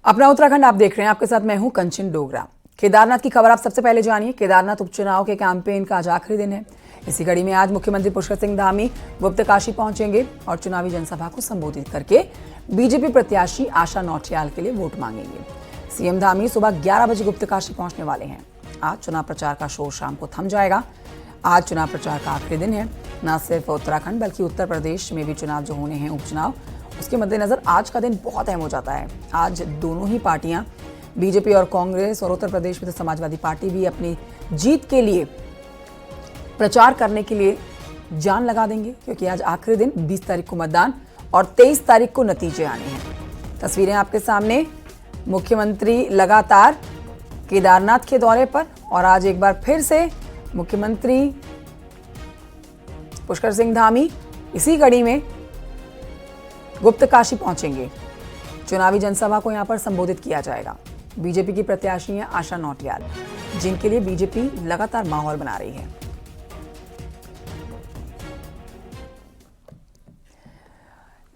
अपना उत्तराखंड आप देख रहे हैं, आपके साथ मैं हूं कंचन डोगरा। केदारनाथ की खबर आप सबसे पहले जानिए। केदारनाथ उपचुनाव के कैंपेन का आज आखिरी दिन है। इसी कड़ी में आज मुख्यमंत्री पुष्कर सिंह धामी गुप्तकाशी पहुंचेंगे और चुनावी जनसभा को संबोधित करके बीजेपी प्रत्याशी आशा नौटियाल के लिए वोट मांगेंगे। सीएम धामी सुबह 11 बजे गुप्तकाशी पहुंचने वाले हैं। आज चुनाव प्रचार का शोर शाम को थम जाएगा। आज चुनाव प्रचार का आखिरी दिन है। न सिर्फ उत्तराखंड बल्कि उत्तर प्रदेश में भी चुनाव जो होने हैं, उपचुनाव, उसके मद्देनजर आज का दिन बहुत अहम हो जाता है। आज दोनों ही पार्टियां, बीजेपी और कांग्रेस, और उत्तर प्रदेश में तो समाजवादी पार्टी भी अपनी जीत के लिए प्रचार करने के लिए जान लगा देंगे, क्योंकि आज आखिरी दिन 20 तारीख को मतदान और 23 तारीख को नतीजे आने हैं। तस्वीरें आपके सामने। मुख्यमंत्री लगातार केदारनाथ के दौरे पर, और आज एक बार फिर से मुख्यमंत्री पुष्कर सिंह धामी इसी कड़ी में गुप्तकाशी पहुंचेंगे। चुनावी जनसभा को यहां पर संबोधित किया जाएगा। बीजेपी की प्रत्याशी हैं आशा नौटियाल, जिनके लिए बीजेपी लगातार माहौल बना रही है।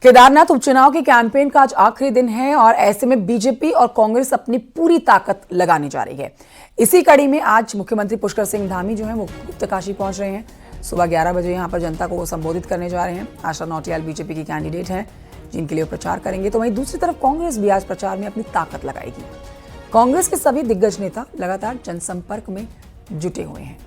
केदारनाथ उपचुनाव के कैंपेन का आज आखिरी दिन है और ऐसे में बीजेपी और कांग्रेस अपनी पूरी ताकत लगाने जा रही है। इसी कड़ी में आज मुख्यमंत्री पुष्कर सिंह धामी जो है वो गुप्तकाशी पहुंच रहे हैं। सुबह 11 बजे यहां पर जनता को संबोधित करने जा रहे हैं। आशा नौटियाल बीजेपी की कैंडिडेट हैं, जिनके लिए प्रचार करेंगे। तो वहीं दूसरी तरफ कांग्रेस भी आज प्रचार में अपनी ताकत लगाएगी। कांग्रेस के सभी दिग्गज नेता लगातार जनसंपर्क में जुटे हुए हैं।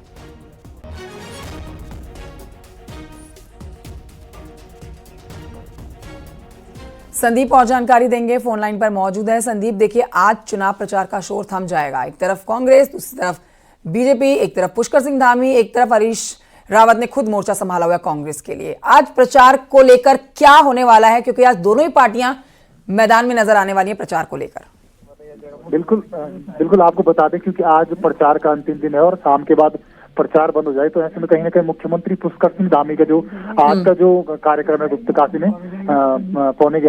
संदीप और जानकारी देंगे, फोन लाइन पर मौजूद है। संदीप, देखिए, आज चुनाव प्रचार का शोर थम जाएगा। एक तरफ कांग्रेस, दूसरी तरफ बीजेपी, एक तरफ पुष्कर सिंह धामी, एक तरफ हरीश रावत ने खुद मोर्चा संभाला हुआ कांग्रेस के लिए। आज प्रचार को लेकर क्या होने वाला है, क्योंकि आज दोनों ही पार्टियां मैदान में नजर आने वाली हैं प्रचार को लेकर? बिल्कुल आपको बता दें, क्योंकि आज प्रचार का अंतिम दिन है और शाम के बाद प्रचार बंद हो जाए, तो ऐसे में कहीं ना कहीं मुख्यमंत्री पुष्कर सिंह धामी का जो आज का जो कार्यक्रम है गुप्तकाशी में पौने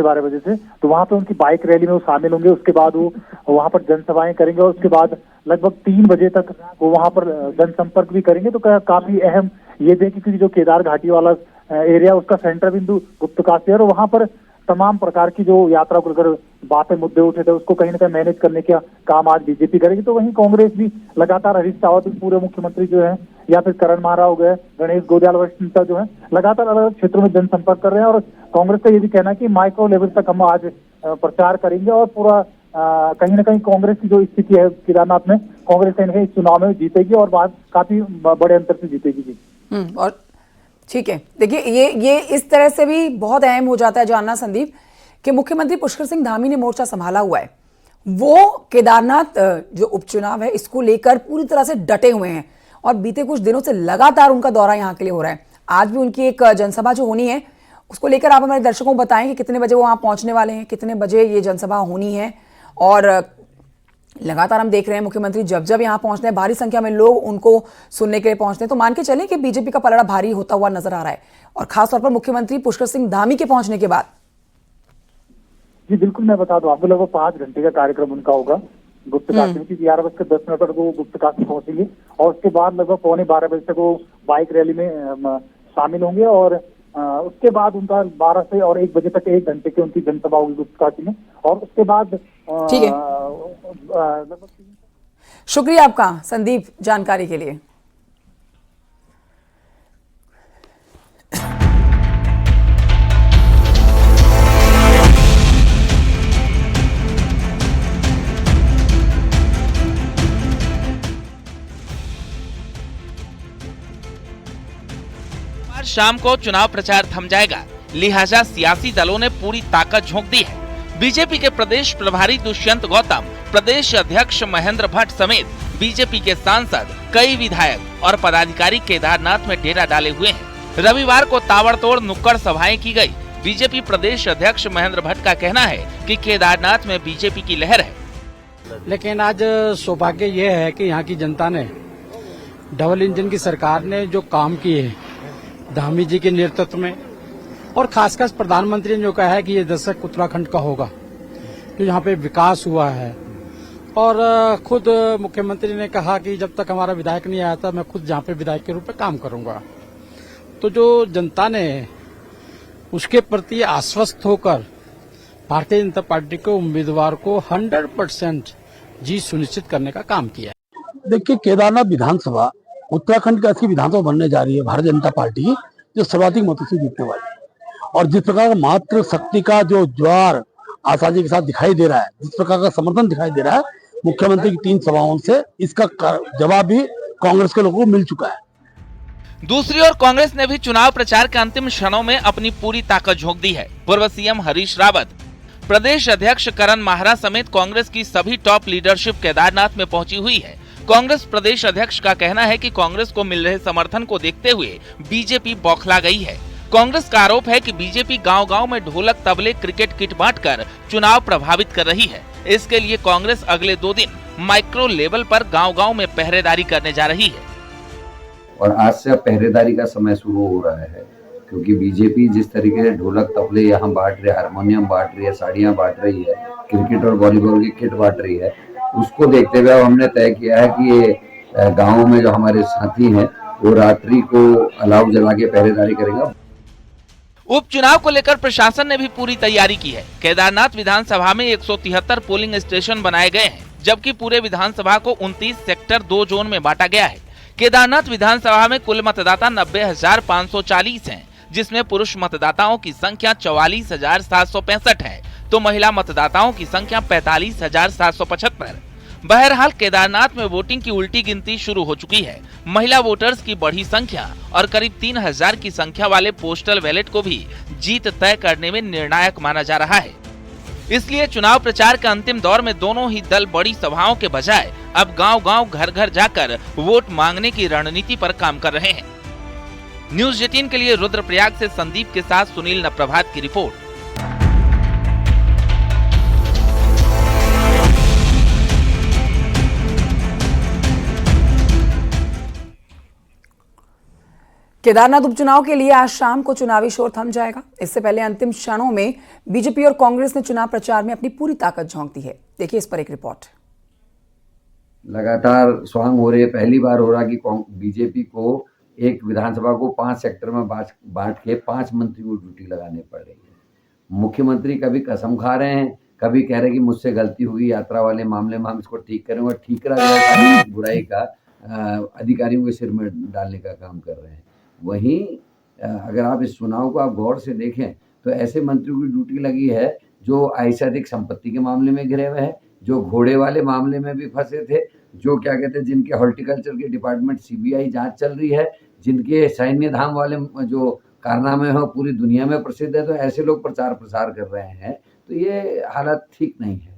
12 बजे से, तो वहां पे उनकी बाइक रैली में वो शामिल होंगे। उसके बाद वो वहां पर जनसभाएं करेंगे और उसके बाद लगभग 3 बजे तक वो वहां पर जनसंपर्क भी करेंगे। तो काफी अहम ये देखें, क्योंकि जो केदार घाटी वाला एरिया, उसका सेंटर बिंदु गुप्तकाशी है और वहां पर तमाम प्रकार की जो यात्रा को लेकर बातें, मुद्दे उठे थे, उसको कहीं ना कहीं मैनेज करने का काम आज बीजेपी करेगी। तो वहीं कांग्रेस भी लगातार हरीश रावत, पूरे मुख्यमंत्री जो है, या फिर करण मारा हो गए, गणेश गोयल वरिष्ठ नेता जो है, लगातार अलग अलग क्षेत्रों में जनसंपर्क कर रहे हैं। और कांग्रेस का ये भी कहना है कि माइक्रो लेवल तक हम आज प्रचार करेंगे और पूरा कहीं ना कहीं कांग्रेस की जो स्थिति है केदारनाथ में, कांग्रेस कहीं ना कहीं इस चुनाव में जीतेगी और बात काफी बड़े अंतर से जीतेगी जी। और ठीक है, देखिए, ये इस तरह से भी बहुत अहम हो जाता है जानना, संदीप, कि मुख्यमंत्री पुष्कर सिंह धामी ने मोर्चा संभाला हुआ है। वो केदारनाथ जो उपचुनाव है इसको लेकर पूरी तरह से डटे हुए हैं और बीते कुछ दिनों से लगातार उनका दौरा यहाँ के लिए हो रहा है। आज भी उनकी एक जनसभा जो होनी है, उसको लेकर आप हमारे दर्शकों को बताएं कि कितने बजे वो वहां पहुंचने वाले हैं, कितने बजे ये जनसभा होनी है। और लगातार हम देख रहे हैं मुख्यमंत्री जब यहाँ पहुंचते हैं, भारी संख्या में लोग उनको सुनने के लिए पहुंचते हैं। तो मान के चलें कि बीजेपी का पलड़ा भारी होता हुआ नजर आ रहा है, और खासतौर पर मुख्यमंत्री पुष्कर सिंह धामी के पहुंचने के बाद। जी बिल्कुल, मैं बता दूं आपको, लगभग 5 घंटे का कार्यक्रम उनका होगा गुप्तकाशी में, 11 बजकर 10 मिनट पर वो गुप्तकाशी पहुंचेंगे और उसके बाद लगभग पौने 12 बजे तक वो बाइक रैली में शामिल होंगे। और उसके बाद उनका 12 से और 1 बजे तक 1 घंटे की उनकी जनसभा होगी गुप्तकाशी में। और उसके बाद ठीक है, शुक्रिया आपका संदीप जानकारी के लिए। शाम को चुनाव प्रचार थम जाएगा, लिहाजा सियासी दलों ने पूरी ताकत झोंक दी है। बीजेपी के प्रदेश प्रभारी दुष्यंत गौतम, प्रदेश अध्यक्ष महेंद्र भट्ट समेत बीजेपी के सांसद, कई विधायक और पदाधिकारी केदारनाथ में डेरा डाले हुए हैं। रविवार को ताबड़तोड़ नुक्कड़ सभाएं की गई। बीजेपी प्रदेश अध्यक्ष महेंद्र भट्ट का कहना है कि केदारनाथ में बीजेपी की लहर है, लेकिन आज सौभाग्य ये है कि यहाँ की जनता ने, डबल इंजन की सरकार ने जो काम किए धामी जी के नेतृत्व में, और खासकर प्रधानमंत्री ने जो कहा है कि ये दशक उत्तराखंड का होगा, जो यहाँ पे विकास हुआ है। और खुद मुख्यमंत्री ने कहा कि जब तक हमारा विधायक नहीं आया था, मैं खुद जहाँ पे विधायक के रूप में काम करूंगा। तो जो जनता ने उसके प्रति आश्वस्त होकर भारतीय जनता पार्टी के उम्मीदवार को 100% जीत सुनिश्चित करने का काम किया है। देखिए, केदारनाथ विधानसभा उत्तराखंड की ऐसी विधानसभा बनने जा रही है भारतीय जनता पार्टी की, जो सर्वाधिक मतों से जीतने वाली है। और जिस प्रकार का मात्र शक्ति का जो ज्वार आसानी के साथ दिखाई दे रहा है, जिस प्रकार का समर्थन दिखाई दे रहा है मुख्यमंत्री की 3 सभाओं से, इसका जवाब भी कांग्रेस के लोगों को मिल चुका है। दूसरी ओर कांग्रेस ने भी चुनाव प्रचार के अंतिम क्षणों में अपनी पूरी ताकत झोंक दी है। पूर्व सीएम हरीश रावत, प्रदेश अध्यक्ष करण माहरा समेत कांग्रेस की सभी टॉप लीडरशिप केदारनाथ में पहुंची हुई है। कांग्रेस प्रदेश अध्यक्ष का कहना है कि कांग्रेस को मिल रहे समर्थन को देखते हुए बीजेपी बौखला गई है। कांग्रेस का आरोप है कि बीजेपी गांव-गांव में ढोलक, तबले, क्रिकेट किट बांटकर चुनाव प्रभावित कर रही है। इसके लिए कांग्रेस अगले 2 दिन माइक्रो लेवल पर गांव-गांव में पहरेदारी करने जा रही है। और आज से अब पहरेदारी का समय शुरू हो रहा है, क्योंकि बीजेपी जिस तरीके से ढोलक, तबले यहाँ बांट रही है, हारमोनियम बांट रही है, साड़ियाँ बांट रही है, क्रिकेट और वॉलीबॉल की किट बांट रही है, उसको देखते हुए हमने तय किया है कि ये गाँव में जो हमारे साथी हैं वो रात्रि को अलाव जला के पहरेदारी करेंगे। उपचुनाव को लेकर प्रशासन ने भी पूरी तैयारी की है। केदारनाथ विधानसभा में 173 पोलिंग स्टेशन बनाए गए हैं, जबकि पूरे विधानसभा को 29 सेक्टर 2 जोन में बांटा गया है। केदारनाथ विधानसभा में कुल मतदाता 90,540 हैं, जिसमें पुरुष मतदाताओं की संख्या 44,765 है, तो महिला मतदाताओं की संख्या 45,775। बहरहाल केदारनाथ में वोटिंग की उल्टी गिनती शुरू हो चुकी है। महिला वोटर्स की बढ़ी संख्या और करीब 3,000 की संख्या वाले पोस्टल बैलेट को भी जीत तय करने में निर्णायक माना जा रहा है। इसलिए चुनाव प्रचार के अंतिम दौर में दोनों ही दल बड़ी सभाओं के बजाय अब गांव-गांव, घर-घर जाकर वोट मांगने की रणनीति पर काम कर रहे हैं। न्यूज़ 18 के लिए रुद्रप्रयाग से संदीप के साथ सुनील नप्रभात की रिपोर्ट। केदारनाथ उपचुनाव के लिए आज शाम को चुनावी शोर थम जाएगा। इससे पहले अंतिम क्षणों में बीजेपी और कांग्रेस ने चुनाव प्रचार में अपनी पूरी ताकत झोंक दी है। देखिए इस पर एक रिपोर्ट। लगातार स्वांग हो रहे, पहली बार हो रहा कि बीजेपी को एक विधानसभा को 5 सेक्टर में बांट के 5 मंत्री को ड्यूटी लगाने पड़ रही है। मुख्यमंत्री कभी कसम खा रहे हैं, कभी कह रहे हैं कि मुझसे गलती हुई, यात्रा वाले मामले में हम इसको ठीक करेंगे, और ठीकरा गया बुराई का अधिकारियों के सिर में डालने का काम कर रहे हैं। वहीं अगर आप इस चुनाव को आप गौर से देखें तो ऐसे मंत्रियों की ड्यूटी लगी है जो आय से अधिक संपत्ति के मामले में घिरे हुए हैं, जो घोड़े वाले मामले में भी फंसे थे, जो क्या कहते हैं जिनके हॉर्टिकल्चर के डिपार्टमेंट सीबीआई जांच चल रही है, जिनके सैन्य धाम वाले जो कारनामे हैं पूरी दुनिया में प्रसिद्ध है, तो ऐसे लोग प्रचार प्रसार कर रहे हैं, तो ये हालत ठीक नहीं है।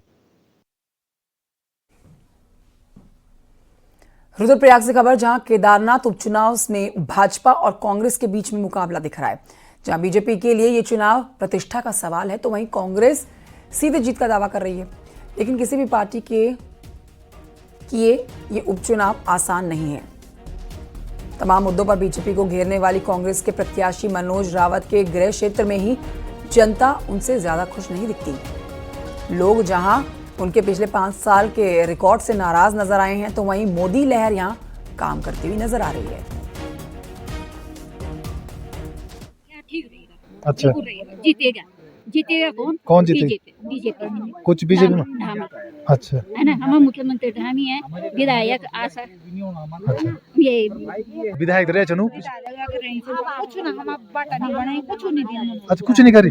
रुद्रप्रयाग से खबर, जहां केदारनाथ उपचुनाव में भाजपा और कांग्रेस के बीच में मुकाबला दिख रहा है। जहां बीजेपी के लिए ये चुनाव प्रतिष्ठा का सवाल है, तो वहीं कांग्रेस सीधे जीत का दावा कर रही है। लेकिन किसी भी पार्टी के किए ये उपचुनाव आसान नहीं है। तमाम मुद्दों पर बीजेपी को घेरने वाली कांग्रेस के प्रत्याशी मनोज रावत के गृह क्षेत्र में ही जनता उनसे ज्यादा खुश नहीं दिखती। लोग जहां उनके पिछले 5 साल के रिकॉर्ड से नाराज नजर आए हैं, तो वहीं मोदी लहर यहां काम करती हुई नजर आ रही है। ठीक रहेगा, अच्छा, जीतेगा। जीतेगा कौन जीतेगा? बीजेपी। कुछ बीजेपी में? अच्छा, है ना, हमारा मुख्यमंत्री धामी है, विधायक आशा। अच्छा, ये विधायक रहे चनु कुछ ना हम बाटा नहीं बनाए, कुछ नहीं दिया। अच्छा, कुछ नहीं करी।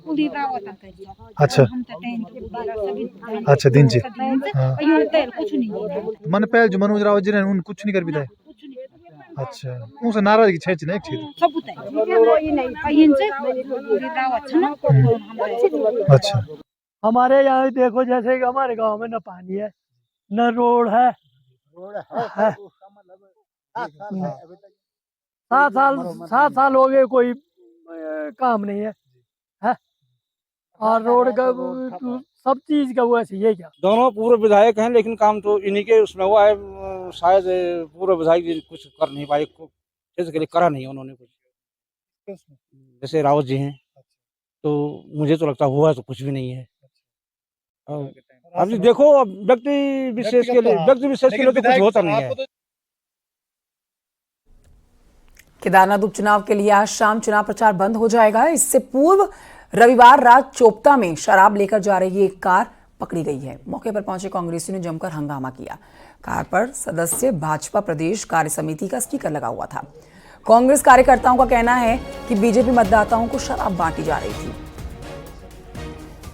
पूरी रावत करी। अच्छा, हम तो टाइम के सभी अच्छा दिन जी, हाँ, कुछ नहीं दिया। मन पे जो मनोज रावत जी ने उन कुछ नहीं कर विधायक। अच्छा, उनसे नाराजगी छैछ नहीं ठीक। सबूत है ये नहीं पहन से पूरी रावत है ना। अच्छा, हमारे यहाँ देखो, जैसे कि हमारे गांव में न पानी है न रोड है। 7 साल हो गए, कोई काम नहीं है, और रोड का सब चीज का वो ऐसे ही है। क्या दोनों पूर्व विधायक हैं, लेकिन काम तो इन्हीं के उसमें हुआ है। शायद पूर्व विधायक जी कुछ कर नहीं पाए, इसके लिए करा नहीं उन्होंने कुछ। जैसे रावत जी हैं, तो मुझे तो लगता हुआ तो कुछ भी नहीं है। अब देखो, व्यक्ति विशेष के लिए तो कुछ होता नहीं है। केदारनाथ उपचुनाव के लिए आज शाम चुनाव प्रचार बंद हो जाएगा। इससे पूर्व रविवार रात चोपता में शराब लेकर जा रही एक कार पकड़ी गई है। मौके पर पहुंचे कांग्रेसियों ने जमकर हंगामा किया। कार पर सदस्य भाजपा प्रदेश कार्य समिति का स्टिकर लगा हुआ था। कांग्रेस कार्यकर्ताओं का कहना है कि बीजेपी मतदाताओं को शराब बांटी जा रही थी,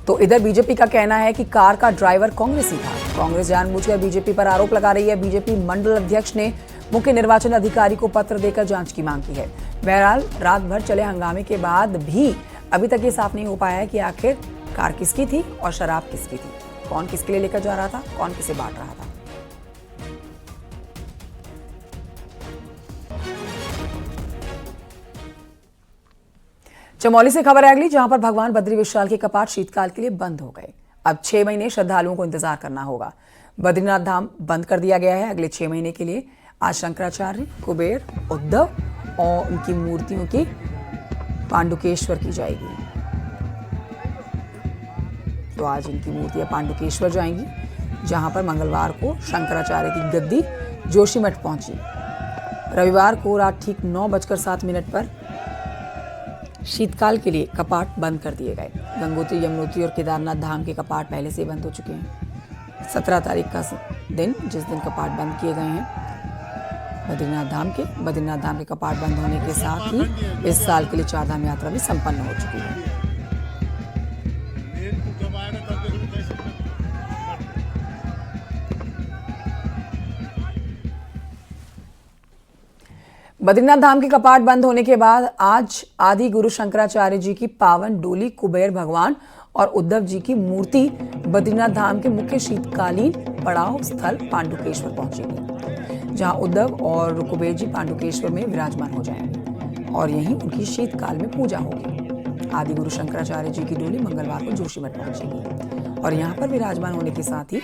तो इधर बीजेपी का कहना है कि कार का ड्राइवर कांग्रेसी था। कांग्रेस जानबूझकर बीजेपी पर आरोप लगा रही है। बीजेपी मंडल अध्यक्ष ने मुख्य निर्वाचन अधिकारी को पत्र देकर जांच की मांग की है। बहरहाल रात भर चले हंगामे के बाद भी अभी तक ये साफ नहीं हो पाया है कि आखिर कार किसकी थी और शराब किसकी थी, कौन किसके लिए लेकर जा रहा था, कौन किसे बांट रहा था। चमोली से खबर है अगली, जहां पर भगवान बद्री विशाल के कपाट शीतकाल के लिए बंद हो गए। अब 6 महीने श्रद्धालुओं को इंतजार करना होगा। बद्रीनाथ धाम बंद कर दिया गया है अगले 6 महीने के लिए। आज शंकराचार्य, कुबेर, उद्धव और उनकी मूर्तियों की पांडुकेश्वर की जाएगी। तो आज इनकी मूर्तियां पांडुकेश्वर जाएंगी, जहां पर मंगलवार को शंकराचार्य की गद्दी जोशीमठ पहुंची। रविवार को रात ठीक 9:07 पर शीतकाल के लिए कपाट बंद कर दिए गए। गंगोत्री, यमुनोत्री और केदारनाथ धाम के कपाट पहले से बंद हो चुके हैं। 17 तारीख का दिन, जिस दिन कपाट बंद किए गए हैं बद्रीनाथ धाम के कपाट बंद होने के साथ ही इस साल के लिए चारधाम यात्रा भी संपन्न हो चुकी है। बद्रीनाथ धाम के कपाट बंद होने के बाद आज आदि गुरु शंकराचार्य जी की पावन डोली कुबेर भगवान और उद्धव जी की मूर्ति बद्रीनाथ धाम के मुख्य शीतकालीन पड़ाव स्थल पांडुकेश्वर पहुंचेगी, जहां उद्धव और कुबेर जी पांडुकेश्वर में विराजमान हो जाएंगे और यहीं उनकी शीतकाल में पूजा होगी। आदि गुरु शंकराचार्य जी की डोली मंगलवार को जोशीमठ पहुंचेगी और यहां पर विराजमान होने के साथ ही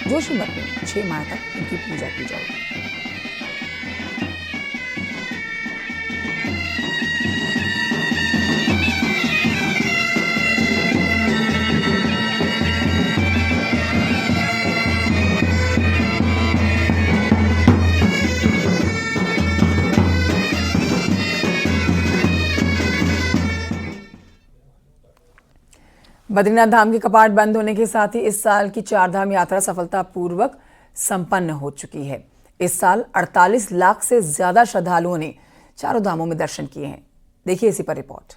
जोशीमठ में 6 माह तक इनकी पूजा की जाएगी। बद्रीनाथ धाम के कपाट बंद होने के साथ ही इस साल की चारधाम यात्रा सफलतापूर्वक संपन्न हो चुकी है। इस साल 48 लाख से ज्यादा श्रद्धालुओं ने चारों धामों में दर्शन किए हैं। देखिए इसी पर रिपोर्ट।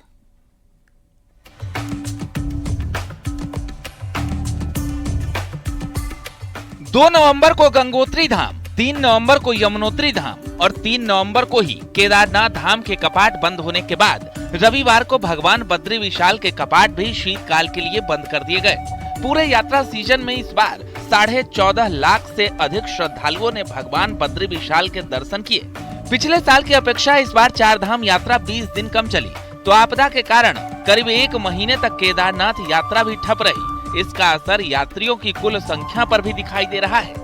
दो नवंबर को गंगोत्री धाम, 3 नवंबर को यमुनोत्री धाम और 3 नवंबर को ही केदारनाथ धाम के कपाट बंद होने के बाद रविवार को भगवान बद्री विशाल के कपाट भी शीतकाल के लिए बंद कर दिए गए। पूरे यात्रा सीजन में इस बार 14.5 लाख से अधिक श्रद्धालुओं ने भगवान बद्री विशाल के दर्शन किए। पिछले साल की अपेक्षा इस बार चारधाम यात्रा 20 दिन कम चली, तो आपदा के कारण करीब 1 महीने तक केदारनाथ यात्रा भी ठप रही। इसका असर यात्रियों की कुल संख्या पर भी दिखाई दे रहा है।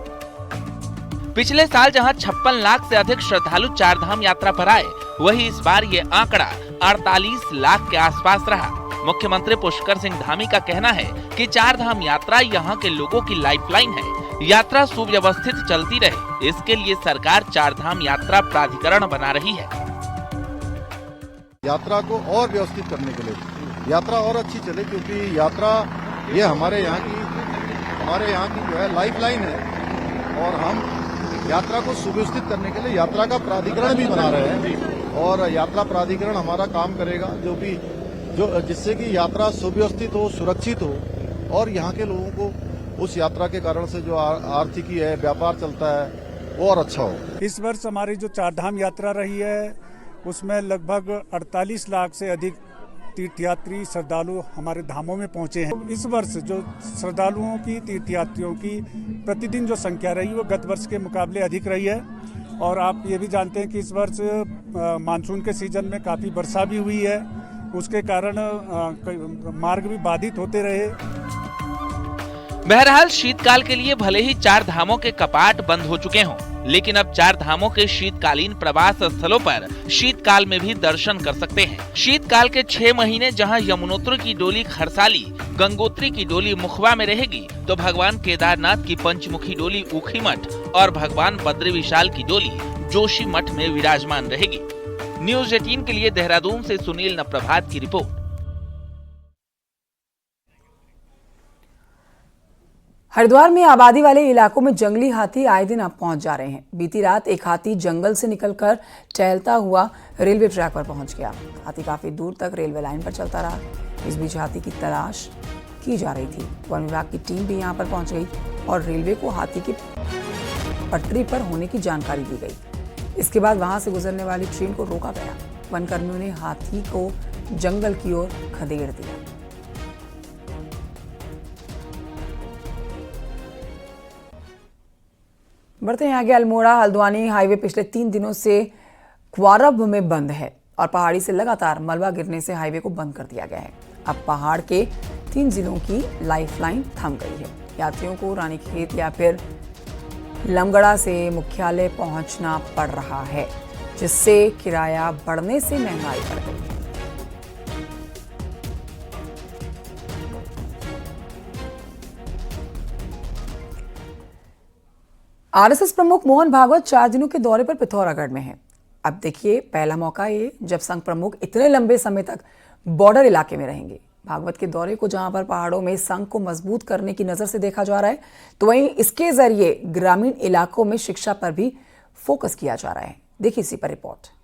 पिछले साल जहां 56 लाख से अधिक श्रद्धालु चारधाम यात्रा पर आए, वही इस बार ये आंकड़ा 48 लाख के आसपास रहा। मुख्यमंत्री पुष्कर सिंह धामी का कहना है कि चारधाम यात्रा यहाँ के लोगों की लाइफलाइन है। यात्रा सुव्यवस्थित चलती रहे, इसके लिए सरकार चारधाम यात्रा प्राधिकरण बना रही है। यात्रा को और व्यवस्थित करने के लिए, यात्रा और अच्छी चले, क्योंकि यात्रा ये हमारे यहाँ की जो है लाइफलाइन है और हम यात्रा को सुव्यवस्थित करने के लिए यात्रा का प्राधिकरण भी बना रहे हैं और यात्रा प्राधिकरण हमारा काम करेगा जिससे कि यात्रा सुव्यवस्थित हो, सुरक्षित हो और यहाँ के लोगों को उस यात्रा के कारण से जो आर्थिकी है, व्यापार चलता है, वो और अच्छा हो। इस वर्ष हमारी जो चारधाम यात्रा रही है उसमें लगभग 48 लाख से अधिक तीर्थयात्री श्रद्धालु हमारे धामों में पहुंचे हैं। इस वर्ष जो श्रद्धालुओं की, तीर्थयात्रियों की प्रतिदिन जो संख्या रही वो गत वर्ष के मुकाबले अधिक रही है और आप ये भी जानते हैं कि इस वर्ष मानसून के सीजन में काफ़ी वर्षा भी हुई है, उसके कारण मार्ग भी बाधित होते रहे। बहरहाल शीतकाल के लिए भले ही 4 धामों के कपाट बंद हो चुके हों, लेकिन अब 4 धामों के शीतकालीन प्रवास स्थलों पर शीतकाल में भी दर्शन कर सकते हैं। शीतकाल के 6 महीने जहां यमुनोत्री की डोली खरसाली, गंगोत्री की डोली मुखवा में रहेगी, तो भगवान केदारनाथ की पंचमुखी डोली ऊखीमठ और भगवान बद्री विशाल की डोली जोशीमठ में विराजमान रहेगी। न्यूज़ 18 के लिए देहरादून से सुनील नप्रभात की रिपोर्ट। हरिद्वार में आबादी वाले इलाकों में जंगली हाथी आए दिन अब पहुंच जा रहे हैं। बीती रात एक हाथी जंगल से निकलकर टहलता हुआ रेलवे ट्रैक पर पहुंच गया। हाथी काफी दूर तक रेलवे लाइन पर चलता रहा। इस बीच हाथी की तलाश की जा रही थी। वन विभाग की टीम भी यहां पर पहुंच गई और रेलवे को हाथी की पटरी पर होने की जानकारी दी गई। इसके बाद वहां से गुजरने वाली ट्रेन को रोका गया। वन कर्मियों ने हाथी को जंगल की ओर खदेड़ दिया। बढ़ते हैं आगे। अल्मोड़ा हल्द्वानी हाईवे पिछले 3 दिनों से क्वारब में बंद है और पहाड़ी से लगातार मलबा गिरने से हाईवे को बंद कर दिया गया है। अब पहाड़ के 3 जिलों की लाइफलाइन थम गई है। यात्रियों को रानीखेत या फिर लमगड़ा से मुख्यालय पहुंचना पड़ रहा है, जिससे किराया बढ़ने से महंगाई बढ़ गई है। आरएसएस प्रमुख मोहन भागवत 4 दिनों के दौरे पर पिथौरागढ़ में हैं। अब देखिए, पहला मौका ये जब संघ प्रमुख इतने लंबे समय तक बॉर्डर इलाके में रहेंगे। भागवत के दौरे को जहां पर पहाड़ों में संघ को मजबूत करने की नजर से देखा जा रहा है, तो वहीं इसके जरिए ग्रामीण इलाकों में शिक्षा पर भी फोकस किया जा रहा है। देखिए इसी पर रिपोर्ट।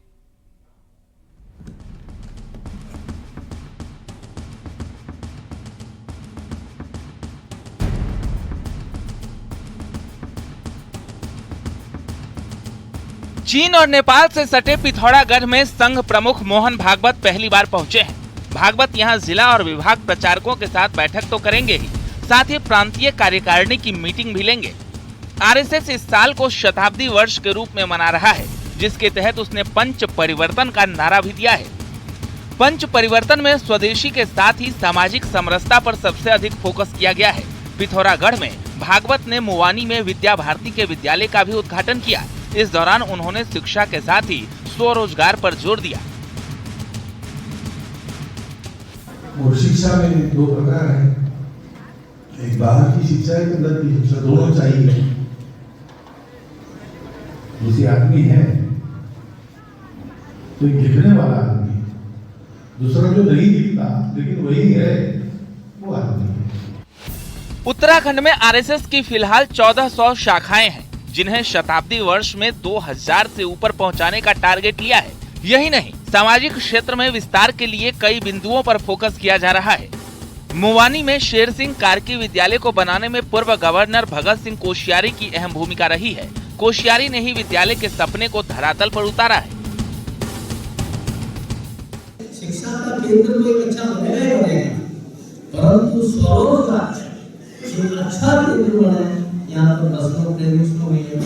चीन और नेपाल से सटे पिथौरागढ़ में संघ प्रमुख मोहन भागवत पहली बार पहुंचे हैं। भागवत यहां जिला और विभाग प्रचारकों के साथ बैठक तो करेंगे ही, साथ ही प्रांतीय कार्यकारिणी की मीटिंग भी लेंगे। आरएसएस इस साल को शताब्दी वर्ष के रूप में मना रहा है, जिसके तहत उसने पंच परिवर्तन का नारा भी दिया है। पंच परिवर्तन में स्वदेशी के साथ ही सामाजिक समरसता पर सबसे अधिक फोकस किया गया है। पिथौरागढ़ में भागवत ने मुवानी में विद्या भारती के विद्यालय का भी उद्घाटन किया। इस दौरान उन्होंने शिक्षा के साथ ही स्वरोजगार पर जोर दिया। और शिक्षा में 2 प्रकार है, एक बाहर की शिक्षा, एक अंदर की शिक्षा, दोनों चाहिए। जैसे आदमी है तो एक दिखने वाला आदमी, दूसरा जो नहीं दिखता लेकिन वही है, वो आदमी है। उत्तराखंड में आरएसएस की फिलहाल 1400 शाखाएं हैं, जिन्हें शताब्दी वर्ष में 2000 से ऊपर पहुंचाने का टारगेट लिया है। यही नहीं, सामाजिक क्षेत्र में विस्तार के लिए कई बिंदुओं पर फोकस किया जा रहा है। मुवानी में शेर सिंह कार्की विद्यालय को बनाने में पूर्व गवर्नर भगत सिंह कोश्यारी की अहम भूमिका रही है। कोश्यारी ने ही विद्यालय के सपने को धरातल पर उतारा है। शिक्षा का केंद्र तो एक अच्छा बनेगा ही बनेगा, परंतु स्वरोजगार एक अच्छा केंद्र बने। यहाँ पर बसों ट्रेनिंग शुरू हुई है,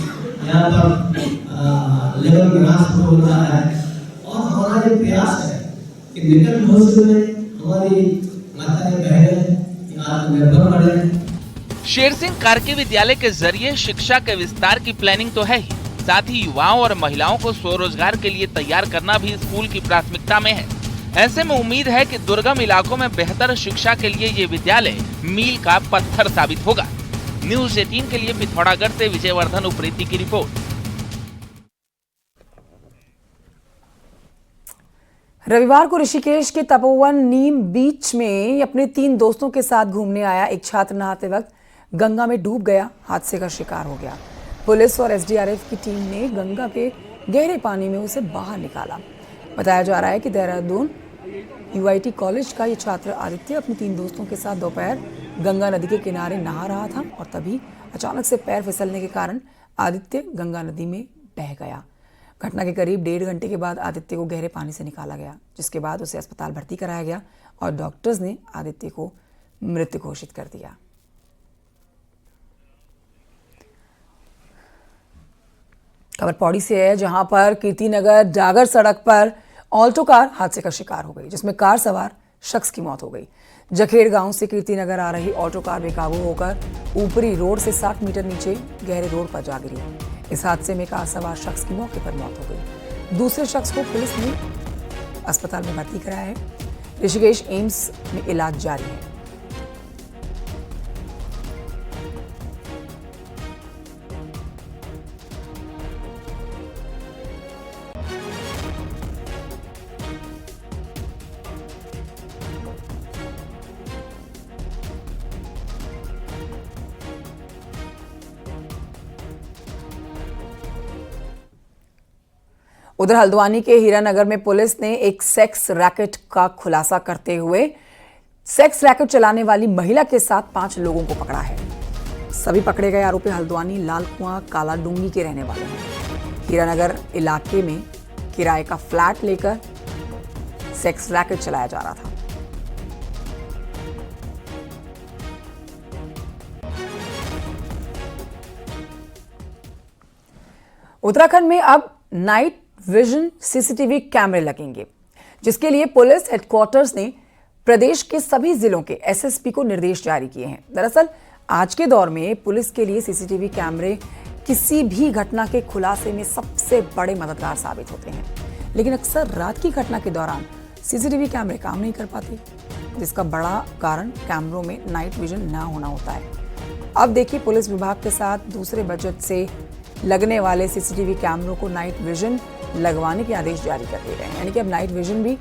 यहाँ पर लेबर विकास शुरू हो रहा है और हमारा ये प्रयास है कि निकट भविष्य में हमारी माताएं बहनें आत्मनिर्भर बने। शेर सिंह कार्की विद्यालय के जरिए शिक्षा के विस्तार की प्लानिंग तो है ही, साथ ही युवाओं और महिलाओं को स्वरोजगार के लिए तैयार करना भी स्कूल की प्राथमिकता में है। ऐसे में उम्मीद है कि दुर्गम इलाकों में बेहतर शिक्षा के लिए ये विद्यालय मील का पत्थर साबित होगा। न्यूज़ 18 के लिए पिथौरागढ़ से विजयवर्धन उप्रेती की रिपोर्ट। रविवार को ऋषिकेश के तपोवन नीम बीच में अपने 3 दोस्तों के साथ घूमने आया एक छात्र नहाते वक्त गंगा में डूब गया, हादसे का शिकार हो गया। पुलिस और एसडीआरएफ की टीम ने गंगा के गहरे पानी में उसे बाहर निकाला। बताया जा रहा है कि देहरादून यूआईटी कॉलेज का ये छात्र आदित्य अपने 3 दोस्तों के साथ दोपहर गंगा नदी के किनारे नहा रहा था और तभी अचानक से पैर फिसलने के कारण आदित्य गंगा नदी में बह गया। घटना के करीब 1.5 घंटे के बाद आदित्य को गहरे पानी से निकाला गया, जिसके बाद उसे अस्पताल भर्ती कराया गया और डॉक्टर्स ने आदित्य को मृत घोषित कर दिया। खबर पौड़ी से है, जहां पर कीर्तिनगर डागर सड़क पर ऑल्टो कार हादसे का शिकार हो गई, जिसमें कार सवार शख्स की मौत हो गई। जखेड़ गांव से कीर्तिनगर आ रही ऑटो कार बेकाबू होकर ऊपरी रोड से 60 मीटर नीचे गहरे रोड पर जा गिरी। इस हादसे में कार सवार शख्स की मौके पर मौत हो गई। दूसरे शख्स को पुलिस ने अस्पताल में भर्ती कराया है। ऋषिकेश एम्स में इलाज जारी है। उधर हल्द्वानी के हीरानगर में पुलिस ने एक सेक्स रैकेट का खुलासा करते हुए सेक्स रैकेट चलाने वाली महिला के साथ 5 लोगों को पकड़ा है। सभी पकड़े गए आरोपी हल्द्वानी लाल कुआं काला डूंगी के रहने वाले हैं। हीरानगर इलाके में किराए का फ्लैट लेकर सेक्स रैकेट चलाया जा रहा था। उत्तराखंड में अब नाइट विजन सीसीटीवी कैमरे लगेंगे, जिसके लिए पुलिस हेडक्वार्टर्स ने प्रदेश के सभी जिलों के एसएसपी को निर्देश जारी किए हैं। दरअसल आज के दौर में पुलिस के लिए सीसीटीवी कैमरे किसी भी घटना के खुलासे में सबसे बड़े मददगार साबित होते हैं, लेकिन अक्सर रात की घटना के दौरान सीसीटीवी कैमरे काम नहीं कर पाते, जिसका बड़ा कारण कैमरों में नाइट विजन ना होना होता है। अब देखिए, पुलिस विभाग के साथ दूसरे बजट से लगने वाले सीसीटीवी कैमरों को नाइट विजन लगवाने के आदेश जारी कर दिए गए हैं, यानी कि अब नाइट विजन भी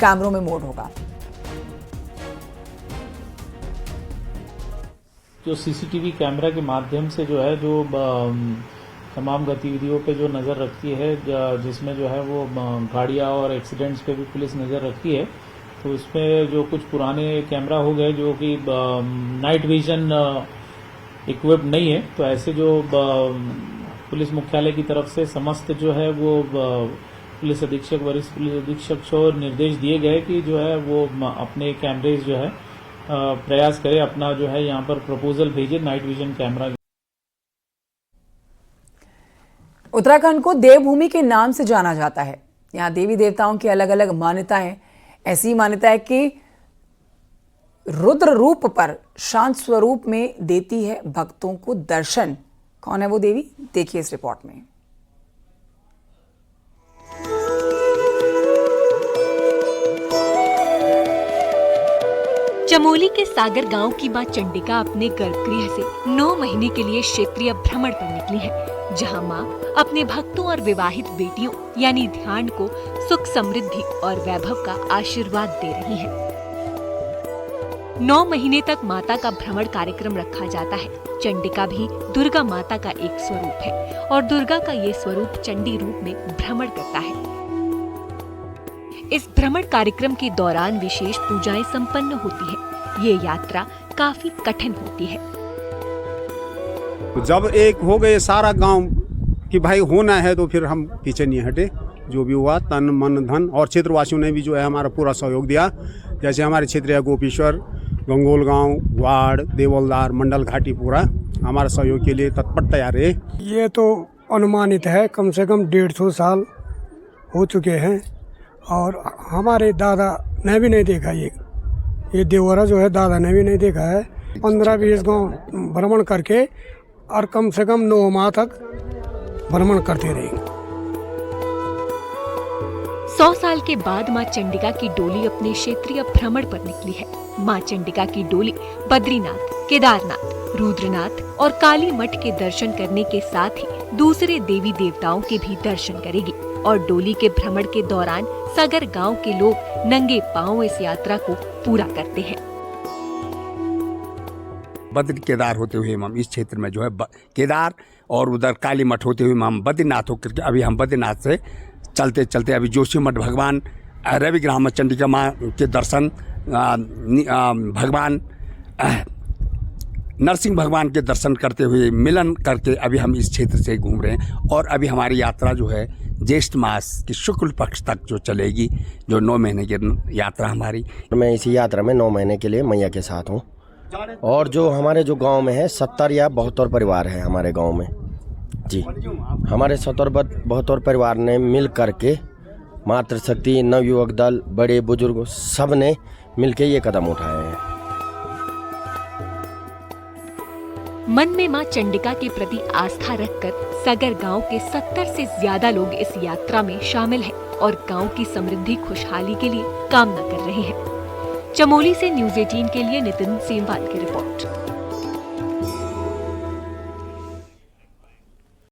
कैमरों में मोड होगा। जो सीसीटीवी कैमरा के माध्यम से जो है जो तमाम गतिविधियों पे जो नज़र रखती है, जिसमें जो है वो गाड़ियाँ और एक्सीडेंट्स पे भी पुलिस नज़र रखती है, तो इसमें जो कुछ पुराने कैमरा हो गए जो कि नाइट विजन इक्विप्ड नहीं है, तो ऐसे जो पुलिस मुख्यालय की तरफ से समस्त जो है वो पुलिस अधीक्षक, वरिष्ठ पुलिस अधीक्षक को निर्देश दिए गए कि जो है वो अपने कैमरेज जो है प्रयास करे, अपना जो है यहाँ पर प्रपोजल भेजे नाइट विजन कैमरा। उत्तराखंड को देवभूमि के नाम से जाना जाता है। यहाँ देवी देवताओं की अलग अलग मान्यताएं। ऐसी मान्यता है कि रुद्र रूप पर शांत स्वरूप में देती है भक्तों को दर्शन। कौन है वो देवी, देखिए इस रिपोर्ट में। चमोली के सागर गांव की मां चंडिका अपने गर्भगृह से 9 महीने के लिए क्षेत्रीय भ्रमण पर निकली है, जहां मां अपने भक्तों और विवाहित बेटियों यानी ध्यान को सुख, समृद्धि और वैभव का आशीर्वाद दे रही है। 9 महीने तक माता का भ्रमण कार्यक्रम रखा जाता है। चंडिका भी दुर्गा माता का एक स्वरूप है और दुर्गा का ये स्वरूप चंडी रूप में भ्रमण करता है। इस भ्रमण कार्यक्रम के दौरान विशेष पूजाएं संपन्न होती है। ये यात्रा काफी कठिन होती है। जब एक हो गए सारा गांव कि भाई होना है, तो फिर हम पीछे नहीं हटे। जो भी हुआ तन मन धन, और क्षेत्रवासियों ने भी जो है हमारा पूरा सहयोग दिया। जैसे हमारे क्षेत्र है गोपीश्वर, गंगोल गांव, वाड़, देवलदार, मंडल घाटी पूरा हमारा सहयोग के लिए तत्पर तैयार है। ये तो अनुमानित है, कम से कम 150 साल हो चुके हैं और हमारे दादा ने भी नहीं देखा। ये देवरा जो है दादा ने भी नहीं देखा है। 15-20 गांव भ्रमण करके और कम से कम 9 माह तक भ्रमण करते रहेंगे। 100 साल के बाद मां चंडिका की डोली अपने क्षेत्रीय भ्रमण पर निकली है। मां चंडिका की डोली बद्रीनाथ, केदारनाथ, रुद्रनाथ और काली मठ के दर्शन करने के साथ ही दूसरे देवी देवताओं के भी दर्शन करेगी। और डोली के भ्रमण के दौरान सागर गांव के लोग नंगे पांव इस यात्रा को पूरा करते हैं। बद्री केदार होते हुए हम इस क्षेत्र में जो है केदार और उधर काली मठ होते हुए हम बद्रीनाथ होकर के अभी हम बद्रीनाथ से चलते चलते अभी जोशी मठ भगवान रविग्रह में चंडिका माँ के दर्शन, भगवान नरसिंह भगवान के दर्शन करते हुए मिलन करके अभी हम इस क्षेत्र से घूम रहे हैं। और अभी हमारी यात्रा जो है ज्येष्ठ मास की शुक्ल पक्ष तक जो चलेगी, जो 9 महीने की यात्रा हमारी। मैं इसी यात्रा में 9 महीने के लिए मैया के साथ हूँ। और जो हमारे जो गांव में है 70 या 72 परिवार है हमारे गांव में जी। हमारे 72 परिवार ने मिल करके मातृशक्ति, नवयुवक दल, बड़े बुजुर्ग सब ने मिलकर ये कदम उठाए हैं। मन में मां चंडिका के प्रति आस्था रखकर सागर गांव के 70 से ज्यादा लोग इस यात्रा में शामिल हैं और गांव की समृद्धि, खुशहाली के लिए कामना कर रहे हैं। चमोली से न्यूज़ 18 के लिए नितिन सेमवाल की रिपोर्ट।